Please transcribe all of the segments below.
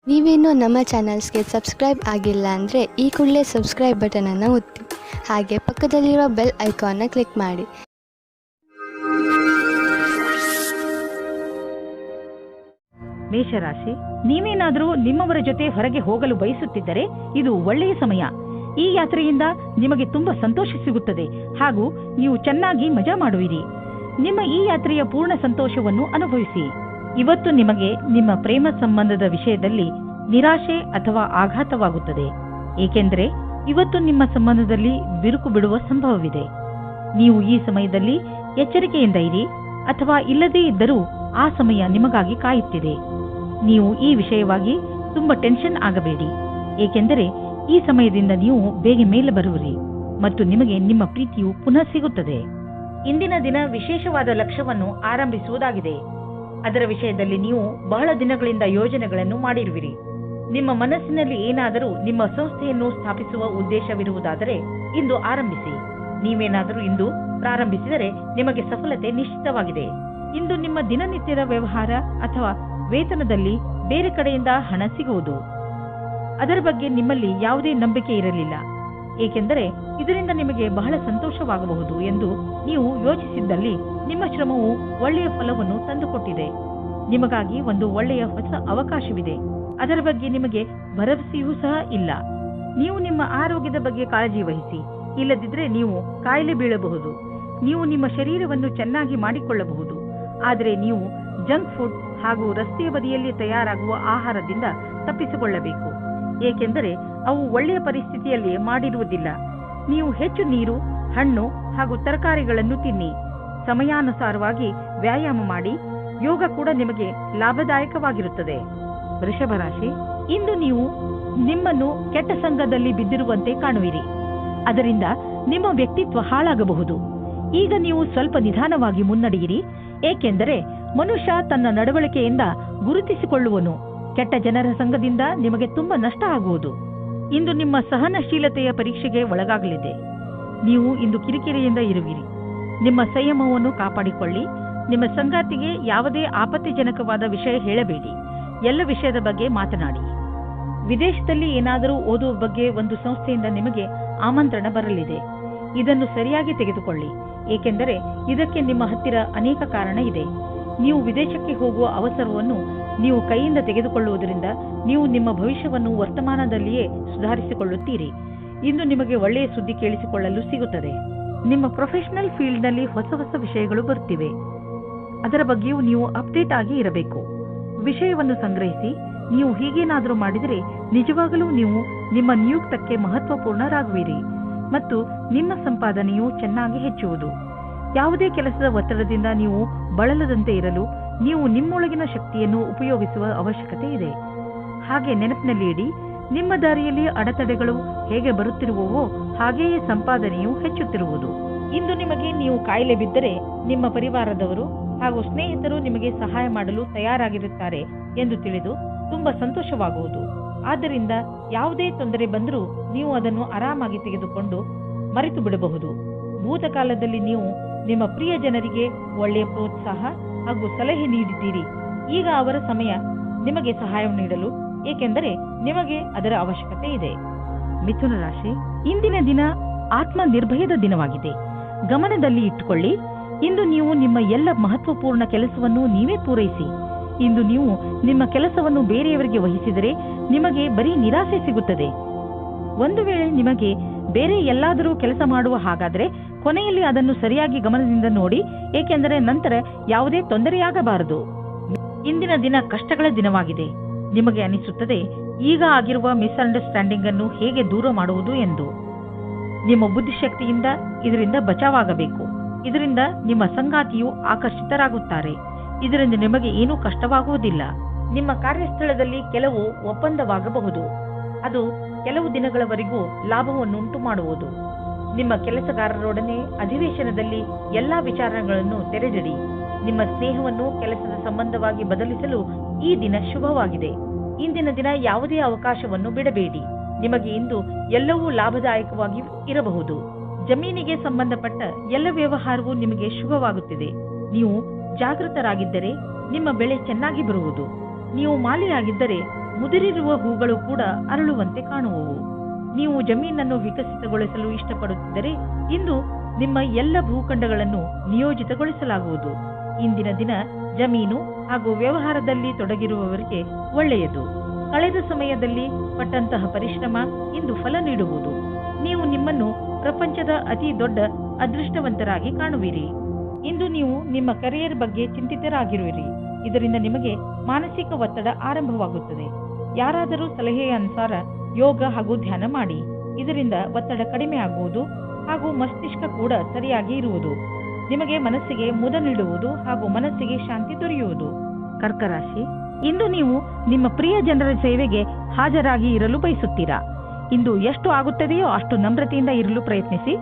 ನೀವೇನೂ ನಮ್ಮ ಚಾನಲ್ಸ್ಗೆ ಸಬ್ಸ್ಕ್ರೈಬ್ ಆಗಿಲ್ಲ ಅಂದರೆ ಈ ಕೂಡಲೇ ಸಬ್ಸ್ಕ್ರೈಬ್ ಬಟನನ್ನು ಒತ್ತಿ ಹಾಗೆ ಪಕ್ಕದಲ್ಲಿರೋ ಬೆಲ್ ಐಕಾನ್ನ ಕ್ಲಿಕ್ ಮಾಡಿ. ಮೇಷರಾಶಿ, ನೀವೇನಾದರೂ ನಿಮ್ಮವರ ಜೊತೆ ಹೊರಗೆ ಹೋಗಲು ಬಯಸುತ್ತಿದ್ದರೆ ಇದು ಒಳ್ಳೆಯ ಸಮಯ. ಈ ಯಾತ್ರೆಯಿಂದ ನಿಮಗೆ ತುಂಬಾ ಸಂತೋಷ ಸಿಗುತ್ತದೆ ಹಾಗೂ ನೀವು ಚೆನ್ನಾಗಿ ಮಜಾ ಮಾಡುವಿರಿ. ನಿಮ್ಮ ಈ ಯಾತ್ರೆಯ ಪೂರ್ಣ ಸಂತೋಷವನ್ನು ಅನುಭವಿಸಿ. ಇವತ್ತು ನಿಮಗೆ ನಿಮ್ಮ ಪ್ರೇಮ ಸಂಬಂಧದ ವಿಷಯದಲ್ಲಿ ನಿರಾಶೆ ಅಥವಾ ಆಘಾತವಾಗುತ್ತದೆ, ಏಕೆಂದರೆ ಇವತ್ತು ನಿಮ್ಮ ಸಂಬಂಧದಲ್ಲಿ ಬಿರುಕು ಬಿಡುವ ಸಂಭವವಿದೆ. ನೀವು ಈ ಸಮಯದಲ್ಲಿ ಎಚ್ಚರಿಕೆಯಿಂದ ಇರಿ, ಅಥವಾ ಇಲ್ಲದೇ ಇದ್ದರೂ ಆ ಸಮಯ ನಿಮಗಾಗಿ ಕಾಯುತ್ತಿದೆ. ನೀವು ಈ ವಿಷಯವಾಗಿ ತುಂಬಾ ಟೆನ್ಷನ್ ಆಗಬೇಡಿ, ಏಕೆಂದರೆ ಈ ಸಮಯದಿಂದ ನೀವು ಬೇಗ ಮೇಲೆ ಬರುವಿರಿ ಮತ್ತು ನಿಮಗೆ ನಿಮ್ಮ ಪ್ರೀತಿಯು ಪುನಃ ಸಿಗುತ್ತದೆ. ಇಂದಿನ ದಿನ ವಿಶೇಷವಾದ ಲಕ್ಷ್ಯವನ್ನು ಆರಂಭಿಸುವುದಾಗಿದೆ. ಅದರ ವಿಷಯದಲ್ಲಿ ನೀವು ಬಹಳ ದಿನಗಳಿಂದ ಯೋಜನೆಗಳನ್ನು ಮಾಡಿರುವಿರಿ. ನಿಮ್ಮ ಮನಸ್ಸಿನಲ್ಲಿ ಏನಾದರೂ ನಿಮ್ಮ ಸಂಸ್ಥೆಯನ್ನು ಸ್ಥಾಪಿಸುವ ಉದ್ದೇಶವಿರುವುದಾದರೆ ಇಂದು ಆರಂಭಿಸಿ. ನೀವೇನಾದರೂ ಇಂದು ಪ್ರಾರಂಭಿಸಿದರೆ ನಿಮಗೆ ಸಫಲತೆ ನಿಶ್ಚಿತವಾಗಿದೆ. ಇಂದು ನಿಮ್ಮ ದಿನನಿತ್ಯದ ವ್ಯವಹಾರ ಅಥವಾ ವೇತನದಲ್ಲಿ ಬೇರೆ ಕಡೆಯಿಂದ ಹಣ ಸಿಗುವುದು. ಅದರ ಬಗ್ಗೆ ನಿಮ್ಮಲ್ಲಿ ಯಾವುದೇ ನಂಬಿಕೆ ಇರಲಿಲ್ಲ, ಏಕೆಂದರೆ ಇದರಿಂದ ನಿಮಗೆ ಬಹಳ ಸಂತೋಷವಾಗಬಹುದು ಎಂದು ನೀವು ಯೋಚಿಸಿದ್ದಲ್ಲಿ ನಿಮ್ಮ ಶ್ರಮವು ಒಳ್ಳೆಯ ಫಲವನ್ನು ತಂದುಕೊಟ್ಟಿದೆ. ನಿಮಗಾಗಿ ಒಂದು ಒಳ್ಳೆಯ ಹೊಸ ಅವಕಾಶವಿದೆ. ಅದರ ಬಗ್ಗೆ ನಿಮಗೆ ಭರವಸೆಯೂ ಸಹ ಇಲ್ಲ. ನೀವು ನಿಮ್ಮ ಆರೋಗ್ಯದ ಬಗ್ಗೆ ಕಾಳಜಿ ವಹಿಸಿ, ಇಲ್ಲದಿದ್ದರೆ ನೀವು ಕಾಯಿಲೆ ಬೀಳಬಹುದು. ನೀವು ನಿಮ್ಮ ಶರೀರವನ್ನು ಚೆನ್ನಾಗಿ ಮಾಡಿಕೊಳ್ಳಬಹುದು, ಆದರೆ ನೀವು ಜಂಕ್ ಫುಡ್ ಹಾಗೂ ರಸ್ತೆಯ ಬದಿಯಲ್ಲಿ ತಯಾರಾಗುವ ಆಹಾರದಿಂದ ತಪ್ಪಿಸಿಕೊಳ್ಳಬೇಕು, ಏಕೆಂದರೆ ಅವು ಒಳ್ಳೆಯ ಪರಿಸ್ಥಿತಿಯಲ್ಲಿ ಮಾಡಿರುವುದಿಲ್ಲ. ನೀವು ಹೆಚ್ಚು ನೀರು, ಹಣ್ಣು ಹಾಗೂ ತರಕಾರಿಗಳನ್ನು ತಿನ್ನಿ. ಸಮಯಾನುಸಾರವಾಗಿ ವ್ಯಾಯಾಮ ಮಾಡಿ. ಯೋಗ ಕೂಡ ನಿಮಗೆ ಲಾಭದಾಯಕವಾಗಿರುತ್ತದೆ. ವೃಷಭ ರಾಶಿ, ಇಂದು ನೀವು ನಿಮ್ಮನ್ನು ಕೆಟ್ಟ ಸಂಘದಲ್ಲಿ ಬಿದ್ದಿರುವಂತೆ ಕಾಣುವಿರಿ. ಅದರಿಂದ ನಿಮ್ಮ ವ್ಯಕ್ತಿತ್ವ ಹಾಳಾಗಬಹುದು. ಈಗ ನೀವು ಸ್ವಲ್ಪ ನಿಧಾನವಾಗಿ ಮುನ್ನಡೆಯಿರಿ, ಏಕೆಂದರೆ ಮನುಷ್ಯ ತನ್ನ ನಡವಳಿಕೆಯಿಂದ ಗುರುತಿಸಿಕೊಳ್ಳುವನು. ಕೆಟ್ಟ ಜನರ ಸಂಘದಿಂದ ನಿಮಗೆ ತುಂಬಾ ನಷ್ಟ ಆಗುವುದು. ಇಂದು ನಿಮ್ಮ ಸಹನಶೀಲತೆಯ ಪರೀಕ್ಷೆಗೆ ಒಳಗಾಗಲಿದೆ. ನೀವು ಇಂದು ಕಿರಿಕಿರಿಯಿಂದ ಇರುವಿರಿ. ನಿಮ್ಮ ಸಂಯಮವನ್ನು ಕಾಪಾಡಿಕೊಳ್ಳಿ. ನಿಮ್ಮ ಸಂಗಾತಿಗೆ ಯಾವುದೇ ಆಪತ್ತಿಜನಕವಾದ ವಿಷಯ ಹೇಳಬೇಡಿ. ಎಲ್ಲ ವಿಷಯದ ಬಗ್ಗೆ ಮಾತನಾಡಿ. ವಿದೇಶದಲ್ಲಿ ಏನಾದರೂ ಓದುವ ಬಗ್ಗೆ ಒಂದು ಸಂಸ್ಥೆಯಿಂದ ನಿಮಗೆ ಆಮಂತ್ರಣ ಬರಲಿದೆ. ಇದನ್ನು ಸರಿಯಾಗಿ ತೆಗೆದುಕೊಳ್ಳಿ, ಏಕೆಂದರೆ ಇದಕ್ಕೆ ನಿಮ್ಮ ಹತ್ತಿರ ಅನೇಕ ಕಾರಣ ಇದೆ. ನೀವು ವಿದೇಶಕ್ಕೆ ಹೋಗುವ ಅವಸರವನ್ನು ನೀವು ಕೈಯಿಂದ ತೆಗೆದುಕೊಳ್ಳುವುದರಿಂದ ನೀವು ನಿಮ್ಮ ಭವಿಷ್ಯವನ್ನು ವರ್ತಮಾನದಲ್ಲಿಯೇ ಸುಧಾರಿಸಿಕೊಳ್ಳುತ್ತೀರಿ. ಇಂದು ನಿಮಗೆ ಒಳ್ಳೆಯ ಸುದ್ದಿ ಕೇಳಿಸಿಕೊಳ್ಳಲು ಸಿಗುತ್ತದೆ. ನಿಮ್ಮ ಪ್ರೊಫೆಷನಲ್ ಫೀಲ್ಡ್ನಲ್ಲಿ ಹೊಸ ಹೊಸ ವಿಷಯಗಳು ಬರುತ್ತಿವೆ. ಅದರ ಬಗ್ಗೆಯೂ ನೀವು ಅಪ್ಡೇಟ್ ಆಗಿ ಇರಬೇಕು. ವಿಷಯವನ್ನು ಸಂಗ್ರಹಿಸಿ. ನೀವು ಹೀಗೇನಾದರೂ ಮಾಡಿದರೆ ನಿಜವಾಗಲೂ ನೀವು ನಿಮ್ಮ ನಿಯುಕ್ತಕ್ಕೆ ಮಹತ್ವಪೂರ್ಣರಾಗುವಿರಿ ಮತ್ತು ನಿಮ್ಮ ಸಂಪಾದನೆಯು ಚೆನ್ನಾಗಿ ಹೆಚ್ಚುವುದು. ಯಾವುದೇ ಕೆಲಸದ ಒತ್ತಡದಿಂದ ನೀವು ಬಳಲದಂತೆ ಇರಲು ನೀವು ನಿಮ್ಮೊಳಗಿನ ಶಕ್ತಿಯನ್ನು ಉಪಯೋಗಿಸುವ ಅವಶ್ಯಕತೆ ಇದೆ. ಹಾಗೆ ನೆನಪಿನಲ್ಲಿ ಇಡಿ, ನಿಮ್ಮ ದಾರಿಯಲ್ಲಿ ಅಡೆತಡೆಗಳು ಹೇಗೆ ಬರುತ್ತಿರುವವೋ ಹಾಗೆಯೇ ಸಂಪಾದನೆಯು ಹೆಚ್ಚುತ್ತಿರುವುದು. ಇಂದು ನಿಮಗೆ ನೀವು ಕಾಯಿಲೆ ಬಿದ್ದರೆ ನಿಮ್ಮ ಪರಿವಾರದವರು ಹಾಗೂ ಸ್ನೇಹಿತರು ನಿಮಗೆ ಸಹಾಯ ಮಾಡಲು ತಯಾರಾಗಿರುತ್ತಾರೆ ಎಂದು ತಿಳಿದು ತುಂಬಾ ಸಂತೋಷವಾಗುವುದು. ಆದ್ದರಿಂದ ಯಾವುದೇ ತೊಂದರೆ ಬಂದರೂ ನೀವು ಅದನ್ನು ಆರಾಮಾಗಿ ತೆಗೆದುಕೊಂಡು ಮರೆತು ಬಿಡಬಹುದು. ಭೂತಕಾಲದಲ್ಲಿ ನೀವು ನಿಮ್ಮ ಪ್ರಿಯ ಜನರಿಗೆ ಒಳ್ಳೆಯ ಪ್ರೋತ್ಸಾಹ ಹಾಗೂ ಸಲಹೆ ನೀಡಿದ್ದೀರಿ. ಈಗ ಅವರ ಸಮಯ ನಿಮಗೆ ಸಹಾಯ ನೀಡಲು, ಏಕೆಂದರೆ ನಿಮಗೆ ಅದರ ಅವಶ್ಯಕತೆ ಇದೆ. ಮಿಥುನ ರಾಶಿ, ಇಂದಿನ ದಿನ ಆತ್ಮ ನಿರ್ಭಯದ ದಿನವಾಗಿದೆ. ಗಮನದಲ್ಲಿ ಇಟ್ಟುಕೊಳ್ಳಿ, ಇಂದು ನೀವು ನಿಮ್ಮ ಎಲ್ಲ ಮಹತ್ವಪೂರ್ಣ ಕೆಲಸವನ್ನು ನೀವೇ ಪೂರೈಸಿ. ಇಂದು ನೀವು ನಿಮ್ಮ ಕೆಲಸವನ್ನು ಬೇರೆಯವರಿಗೆ ವಹಿಸಿದರೆ ನಿಮಗೆ ಬರೀ ನಿರಾಸೆ ಸಿಗುತ್ತದೆ. ಒಂದು ವೇಳೆ ನಿಮಗೆ ಬೇರೆ ಎಲ್ಲಾದರೂ ಕೆಲಸ ಮಾಡುವ ಹಾಗಾದರೆ ಕೊನೆಯಲ್ಲಿ ಅದನ್ನು ಸರಿಯಾಗಿ ಗಮನದಿಂದ ನೋಡಿ, ಏಕೆಂದರೆ ನಂತರ ಯಾವುದೇ ತೊಂದರೆಯಾಗಬಾರದು. ಇಂದಿನ ದಿನ ಕಷ್ಟಗಳ ದಿನವಾಗಿದೆ. ನಿಮಗೆ ಅನಿಸುತ್ತದೆ ಈಗ ಆಗಿರುವ ಮಿಸ್ಅಂಡರ್ಸ್ಟ್ಯಾಂಡಿಂಗ್ ಅನ್ನು ಹೇಗೆ ದೂರ ಮಾಡುವುದು ಎಂದು. ನಿಮ್ಮ ಬುದ್ಧಿಶಕ್ತಿಯಿಂದ ಇದರಿಂದ ಬಚಾವಾಗಬೇಕು. ಇದರಿಂದ ನಿಮ್ಮ ಸಂಗಾತಿಯು ಆಕರ್ಷಿತರಾಗುತ್ತಾರೆ. ಇದರಿಂದ ನಿಮಗೆ ಏನೂ ಕಷ್ಟವಾಗುವುದಿಲ್ಲ. ನಿಮ್ಮ ಕಾರ್ಯಸ್ಥಳದಲ್ಲಿ ಕೆಲವು ಒಪ್ಪಂದವಾಗಬಹುದು. ಅದು ಕೆಲವು ದಿನಗಳವರೆಗೂ ಲಾಭವನ್ನುಂಟು ಮಾಡುವುದು. ನಿಮ್ಮ ಕೆಲಸಗಾರರೊಡನೆ ಅಧಿವೇಶನದಲ್ಲಿ ಎಲ್ಲಾ ವಿಚಾರಗಳನ್ನು ತೆರೆದಿಡಿ. ನಿಮ್ಮ ಸ್ನೇಹವನ್ನು ಕೆಲಸದ ಸಂಬಂಧವಾಗಿ ಬದಲಿಸಲು ಈ ದಿನ ಶುಭವಾಗಿದೆ. ಇಂದಿನ ದಿನ ಯಾವುದೇ ಅವಕಾಶವನ್ನು ಬಿಡಬೇಡಿ. ನಿಮಗೆ ಇಂದು ಎಲ್ಲವೂ ಲಾಭದಾಯಕವಾಗಿ ಇರಬಹುದು. ಜಮೀನಿಗೆ ಸಂಬಂಧಪಟ್ಟ ಎಲ್ಲ ವ್ಯವಹಾರವೂ ನಿಮಗೆ ಶುಭವಾಗುತ್ತಿದೆ. ನೀವು ಜಾಗೃತರಾಗಿದ್ದರೆ ನಿಮ್ಮ ಬೆಳೆ ಚೆನ್ನಾಗಿ ಬರುವುದು. ನೀವು ಮಾಲಿಯಾಗಿದ್ದರೆ ಮುದುರಿರುವ ಹೂಗಳು ಕೂಡ ಅರಳುವಂತೆ ಕಾಣುವವು. ನೀವು ಜಮೀನನ್ನು ವಿಕಸಿತಗೊಳಿಸಲು ಇಷ್ಟಪಡುತ್ತಿದ್ದರೆ ಇಂದು ನಿಮ್ಮ ಎಲ್ಲ ಭೂಖಂಡಗಳನ್ನು ನಿಯೋಜಿತಗೊಳಿಸಲಾಗುವುದು. ಇಂದಿನ ದಿನ ಜಮೀನು ಹಾಗೂ ವ್ಯವಹಾರದಲ್ಲಿ ತೊಡಗಿರುವವರಿಗೆ ಒಳ್ಳೆಯದು. ಕಳೆದ ಸಮಯದಲ್ಲಿ ಪಟ್ಟಂತಹ ಪರಿಶ್ರಮ ಇಂದು ಫಲ ನೀಡುವುದು. ನೀವು ನಿಮ್ಮನ್ನು ಪ್ರಪಂಚದ ಅತಿ ದೊಡ್ಡ ಅದೃಷ್ಟವಂತರಾಗಿ ಕಾಣುವಿರಿ. ಇಂದು ನೀವು ನಿಮ್ಮ ಕರಿಯರ್ ಬಗ್ಗೆ ಚಿಂತಿತರಾಗಿರುವಿರಿ. ಇದರಿಂದ ನಿಮಗೆ ಮಾನಸಿಕ ಒತ್ತಡ ಆರಂಭವಾಗುತ್ತದೆ. ಯಾರಾದರೂ ಸಲಹೆಯ ಅನುಸಾರ ಯೋಗ ಹಾಗೂ ಧ್ಯಾನ ಮಾಡಿ. ಇದರಿಂದ ಒತ್ತಡ ಕಡಿಮೆ ಆಗುವುದು ಹಾಗೂ ಮಸ್ತಿಷ್ಕ ಕೂಡ ಸರಿಯಾಗಿ ಇರುವುದು. ನಿಮಗೆ ಮನಸ್ಸಿಗೆ ಮುದ ನೀಡುವುದು ಹಾಗೂ ಮನಸ್ಸಿಗೆ ಶಾಂತಿ ದೊರೆಯುವುದು. ಕರ್ಕ ರಾಶಿ, ಇಂದು ನೀವು ನಿಮ್ಮ ಪ್ರಿಯ ಜನರ ಸೇವೆಗೆ ಹಾಜರಾಗಿ ಇರಲು ಬಯಸುತ್ತೀರಾ. ಇಂದು ಎಷ್ಟು ಆಗುತ್ತದೆಯೋ ಅಷ್ಟು ನಮ್ರತೆಯಿಂದ ಇರಲು ಪ್ರಯತ್ನಿಸಿ.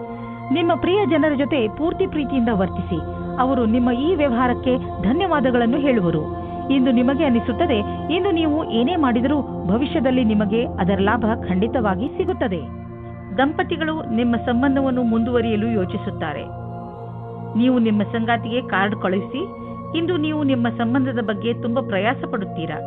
ನಿಮ್ಮ ಪ್ರಿಯ ಜನರ ಜೊತೆ ಪೂರ್ತಿ ಪ್ರೀತಿಯಿಂದ ವರ್ತಿಸಿ. ಅವರು ನಿಮ್ಮ ಈ ವ್ಯವಹಾರಕ್ಕೆ ಧನ್ಯವಾದಗಳನ್ನು ಹೇಳುವರು. ಇಂದು ನಿಮಗೆ ಅನಿಸುತ್ತದೆ ಇಂದು ನೀವು ಏನೇ ಮಾಡಿದರೂ ಭವಿಷ್ಯದಲ್ಲಿ ನಿಮಗೆ ಅದರ ಲಾಭ ಖಂಡಿತವಾಗಿ ಸಿಗುತ್ತದೆ. ದಂಪತಿಗಳು ನಿಮ್ಮ ಸಂಬಂಧವನ್ನು ಮುಂದುವರಿಯಲು ಯೋಚಿಸುತ್ತಾರೆ. ನೀವು ನಿಮ್ಮ ಸಂಗಾತಿಗೆ ಕಾರ್ಡ್ ಕಳುಹಿಸಿ. ಇಂದು ನೀವು ನಿಮ್ಮ ಸಂಬಂಧದ ಬಗ್ಗೆ ತುಂಬಾ ಪ್ರಯಾಸ ಪಡುತ್ತೀರಾ.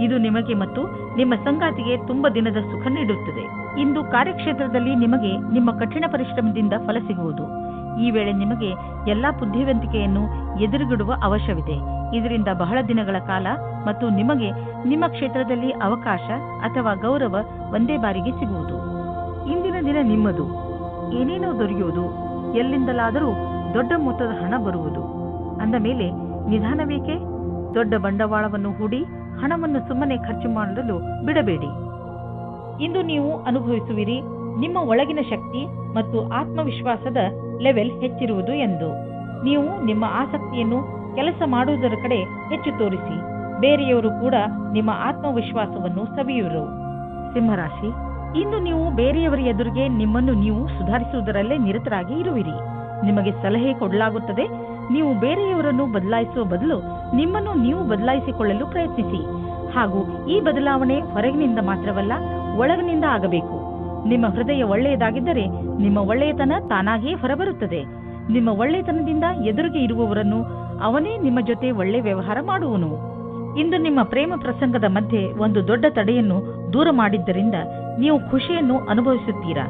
ಇದು ನಿಮಗೆ ಮತ್ತು ನಿಮ್ಮ ಸಂಗಾತಿಗೆ ತುಂಬಾ ದಿನದ ಸುಖ ನೀಡುತ್ತದೆ. ಇಂದು ಕಾರ್ಯಕ್ಷೇತ್ರದಲ್ಲಿ ನಿಮಗೆ ನಿಮ್ಮ ಕಠಿಣ ಪರಿಶ್ರಮದಿಂದ ಫಲ ಸಿಗುವುದು. ಈ ವೇಳೆ ನಿಮಗೆ ಎಲ್ಲಾ ಬುದ್ಧಿವಂತಿಕೆಯನ್ನು ಎದುರುಗಿಡುವ ಅವಶ್ಯವಿದೆ. ಇದರಿಂದ ಬಹಳ ದಿನಗಳ ಕಾಲ ಮತ್ತು ನಿಮಗೆ ನಿಮ್ಮ ಕ್ಷೇತ್ರದಲ್ಲಿ ಅವಕಾಶ ಅಥವಾ ಗೌರವ ಒಂದೇ ಬಾರಿಗೆ ಸಿಗುವುದು. ಇಂದಿನ ದಿನ ನಿಮ್ಮದು. ಏನೇನೋ ದೊರೆಯುವುದು. ಎಲ್ಲಿಂದಲಾದರೂ ದೊಡ್ಡ ಮೊತ್ತದ ಹಣ ಬರುವುದು. ಅಂದ ಮೇಲೆ ನಿಧಾನವೇಕೆ? ದೊಡ್ಡ ಬಂಡವಾಳವನ್ನು ಹೂಡಿ ಹಣವನ್ನು ಸುಮ್ಮನೆ ಖರ್ಚು ಮಾಡಲು ಬಿಡಬೇಡಿ. ಇಂದು ನೀವು ಅನುಭವಿಸುವಿರಿ ನಿಮ್ಮ ಒಳಗಿನ ಶಕ್ತಿ ಮತ್ತು ಆತ್ಮವಿಶ್ವಾಸದ ಲೆವೆಲ್ ಹೆಚ್ಚಿರುವುದು ಎಂದು. ನೀವು ನಿಮ್ಮ ಆಸಕ್ತಿಯನ್ನು ಕೆಲಸ ಮಾಡುವುದರ ಕಡೆ ಹೆಚ್ಚು ತೋರಿಸಿ. ಬೇರೆಯವರು ಕೂಡ ನಿಮ್ಮ ಆತ್ಮವಿಶ್ವಾಸವನ್ನು ಸವಿಯುವರು. ಸಿಂಹರಾಶಿ, ಇಂದು ನೀವು ಬೇರೆಯವರ ಎದುರಿಗೆ ನಿಮ್ಮನ್ನು ನೀವು ಸುಧಾರಿಸುವುದರಲ್ಲೇ ನಿರತರಾಗಿ ಇರುವಿರಿ. ನಿಮಗೆ ಸಲಹೆ ಕೊಡಲಾಗುತ್ತದೆ. ನೀವು ಬೇರೆಯವರನ್ನು ಬದಲಾಯಿಸುವ ಬದಲು ನಿಮ್ಮನ್ನು ನೀವು ಬದಲಾಯಿಸಿಕೊಳ್ಳಲು ಪ್ರಯತ್ನಿಸಿ. ಹಾಗೂ ಈ ಬದಲಾವಣೆ ಹೊರಗಿನಿಂದ ಮಾತ್ರವಲ್ಲ, ಒಳಗಿನಿಂದ ಆಗಬೇಕು. ನಿಮ್ಮ ಹೃದಯ ಒಳ್ಳೆಯದಾಗಿದ್ದರೆ ನಿಮ್ಮ ಒಳ್ಳೆಯತನ ತಾನಾಗಿಯೇ ಹೊರಬರುತ್ತದೆ. ನಿಮ್ಮ ಒಳ್ಳೆಯತನದಿಂದ ಎದುರಿಗೆ ಇರುವವರನ್ನು ಅವನೇ ನಿಮ್ಮ ಜೊತೆ ಒಳ್ಳೆ ವ್ಯವಹಾರ ಮಾಡುವನು. ಇಂದು ನಿಮ್ಮ ಪ್ರೇಮ ಪ್ರಸಂಗದ ಮಧ್ಯೆ ಒಂದು ದೊಡ್ಡ ತಡೆಯನ್ನು ದೂರ ಮಾಡಿದ್ದರಿಂದ ನೀವು ಖುಷಿಯನ್ನು ಅನುಭವಿಸುತ್ತೀರಾ.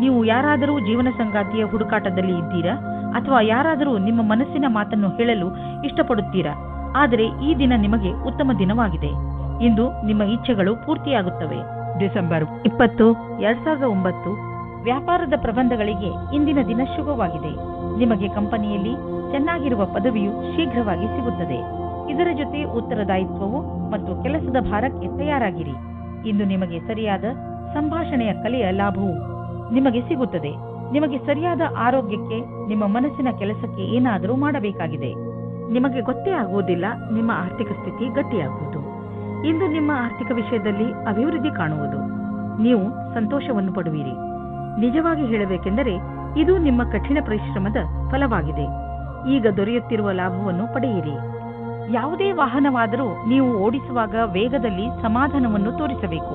ನೀವು ಯಾರಾದರೂ ಜೀವನ ಸಂಗಾತಿಯ ಹುಡುಕಾಟದಲ್ಲಿ ಇದ್ದೀರಾ ಅಥವಾ ಯಾರಾದರೂ ನಿಮ್ಮ ಮನಸ್ಸಿನ ಮಾತನ್ನು ಹೇಳಲು ಇಷ್ಟಪಡುತ್ತೀರಾ. ಆದರೆ ಈ ದಿನ ನಿಮಗೆ ಉತ್ತಮ ದಿನವಾಗಿದೆ. ಇಂದು ನಿಮ್ಮ ಇಚ್ಛೆಗಳು ಪೂರ್ತಿಯಾಗುತ್ತವೆ. ಡಿಸೆಂಬರ್ 20, 2009 ವ್ಯಾಪಾರದ ಪ್ರಬಂಧಗಳಿಗೆ ಇಂದಿನ ದಿನ ಶುಭವಾಗಿದೆ. ನಿಮಗೆ ಕಂಪನಿಯಲ್ಲಿ ಚೆನ್ನಾಗಿರುವ ಪದವಿಯು ಶೀಘ್ರವಾಗಿ ಸಿಗುತ್ತದೆ. ಇದರ ಜೊತೆ ಉತ್ತರದಾಯಿತ್ವವು ಮತ್ತು ಕೆಲಸದ ಭಾರಕ್ಕೆ ತಯಾರಾಗಿರಿ. ಇಂದು ನಿಮಗೆ ಸರಿಯಾದ ಸಂಭಾಷಣೆಯ ಕಲೆಯ ಲಾಭವು ನಿಮಗೆ ಸಿಗುತ್ತದೆ. ನಿಮಗೆ ಸರಿಯಾದ ಆರೋಗ್ಯಕ್ಕೆ ನಿಮ್ಮ ಮನಸ್ಸಿನ ಕೆಲಸಕ್ಕೆ ಏನಾದರೂ ಮಾಡಬೇಕಾಗಿದೆ. ನಿಮಗೆ ಗೊತ್ತೇ ಆಗುವುದಿಲ್ಲ ನಿಮ್ಮ ಆರ್ಥಿಕ ಸ್ಥಿತಿ ಗಟ್ಟಿಯಾಗುವುದು. ಇಂದು ನಿಮ್ಮ ಆರ್ಥಿಕ ವಿಷಯದಲ್ಲಿ ಅಭಿವೃದ್ಧಿ ಕಾಣುವುದು. ನೀವು ಸಂತೋಷವನ್ನು ಪಡುವಿರಿ. ನಿಜವಾಗಿ ಹೇಳಬೇಕೆಂದರೆ ಇದು ನಿಮ್ಮ ಕಠಿಣ ಪರಿಶ್ರಮದ ಫಲವಾಗಿದೆ. ಈಗ ದೊರೆಯುತ್ತಿರುವ ಲಾಭವನ್ನು ಪಡೆಯಿರಿ. ಯಾವುದೇ ವಾಹನವಾದರೂ ನೀವು ಓಡಿಸುವಾಗ ವೇಗದಲ್ಲಿ ಸಮಾಧಾನವನ್ನು ತೋರಿಸಬೇಕು.